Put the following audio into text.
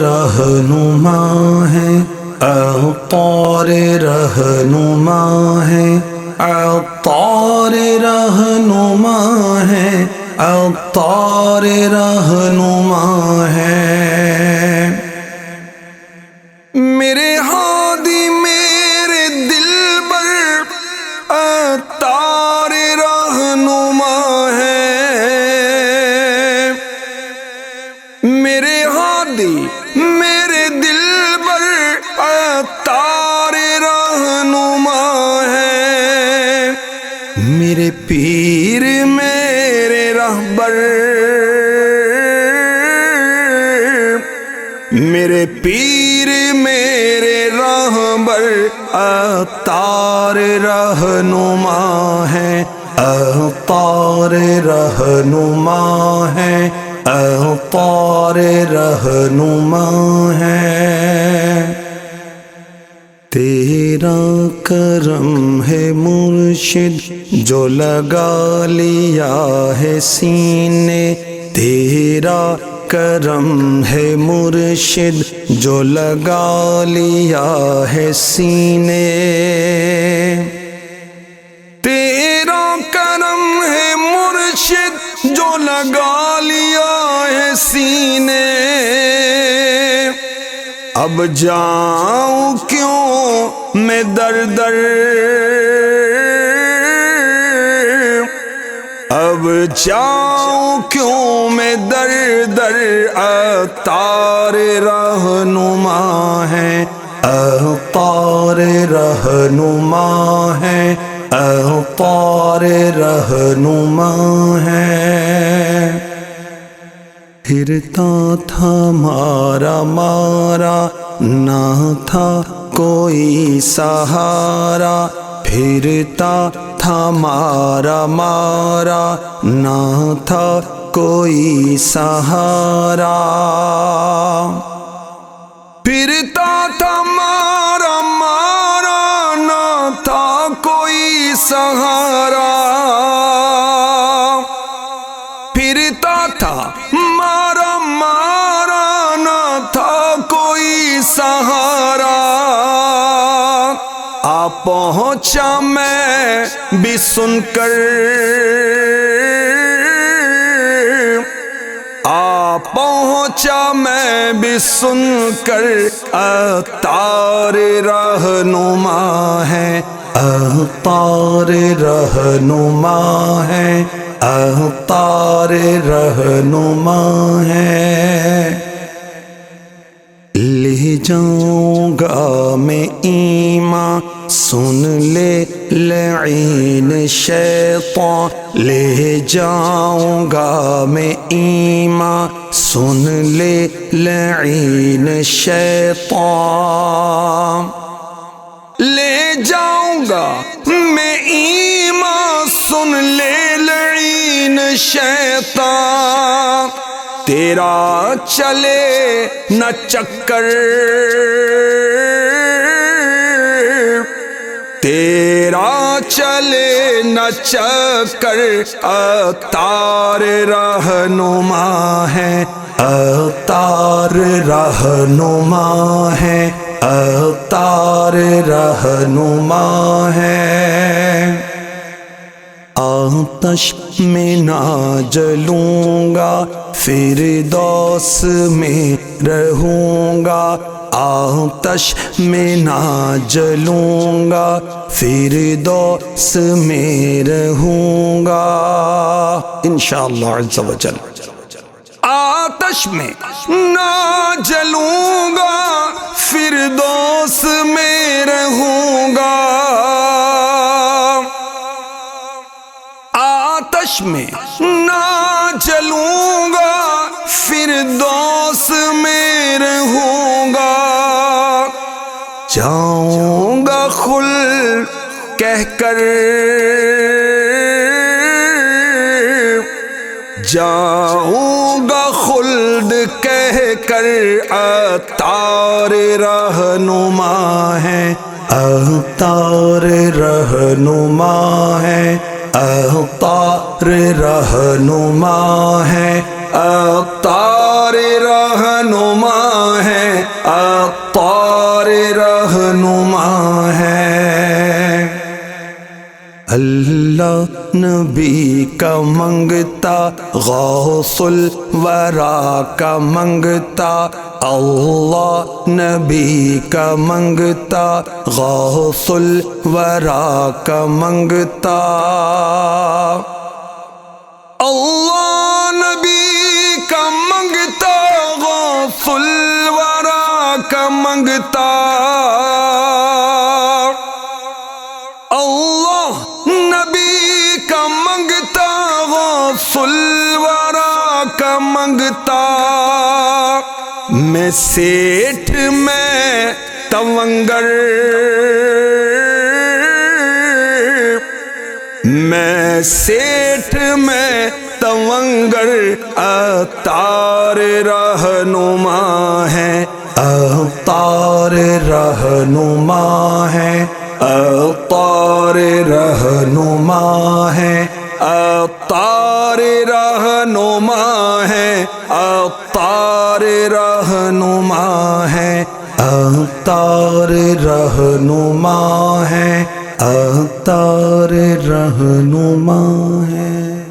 رہنما ہے، عطار رہنما ہے، عطار رہنما ہے، عطار رہنما ہے۔ میرے ہادی میرے دلبر عطار رہنما ہے، میرے ہادی میرے دلبر عطار رہنما ہے، میرے پیر میرے رہبر، میرے پیر میرے رہبر عطار رہنما ہے، عطار رہنما ہے، عطار رہنما ہے۔ تیرا کرم ہے مرشد جو لگا لیا ہے سینے، تیرا کرم ہے مرشد جو لگا لیا ہے سینے، تیرا کرم ہے مرشد جو لگا لیا ہے سینے، اب جاؤں کیوں میں در در، اب جاؤں کیوں میں در در، عطار رہنما ہے، عطار رہنما ہے، عطار رہنما ہے۔ پھرتا تھا مارا مارا نہ تھا کوئی سہارا، پھرتا تھا مارا مارا نہ تھا کوئی سہارا، پھرتا تھا مارا مارا نہ تھا کوئی سہارا، پھرتا تھا مارا مارا نہ تھا کوئی سہارا، آ پہنچا میں بھی سن کر، آ پہنچا میں بھی سن کر، عطار رہنما ہے، عطار رہنما ہے، عطار رہنما ہے۔ لے جاؤں گا میں ایمان سن لے لعین شیطان، لے جاؤں گا میں ایمان سن لے لعین شیطان، لے جاؤں گا میں ایمان سن لے لعین شیطان، تیرا چلے نہ چکر، تیرا چلے نہ چکر، عطار رہنما ہے، عطار رہنما ہے، عطار رہنما ہے۔ آتش میں نہ جلوں گا فردوس میں رہوں گا، آتش میں نہ جلوں گا فردوس میں رہوں گا، انشاءاللہ عز و جل۔ آتش میں نہ جلوں گا فردوس میں رہوں گا، آتش میں نہ جلوں گا فردوس میں رہوں گا، جاؤں گا خلد کہہ کر، جاؤں گا خلد کہہ کر، عطار رہنما ہے، عطار رہنما ہے، عطار رہنما ہے، عطار رہنما ہے۔ رہنما ہے۔ اللہ نبی کا منگتا، غوث الورا کا منگتا، اللہ نبی کا منگتا، غوث الورا کا منگتا، اللہ نبی کا منگتا، غوث الورا کا منگتا، اللہ نبی کا منگتا، غوث الورا کا منگتا، میں سیٹھ میں تونگر، میں سیٹھ میں تونگر، عطار رہنما ہے، عطار رہنما ہے، عطار رہنما ہے، عطار رہنما ہے، عطار رہنما ہے، عطار رہنما ہے، عطار رہنما ہے۔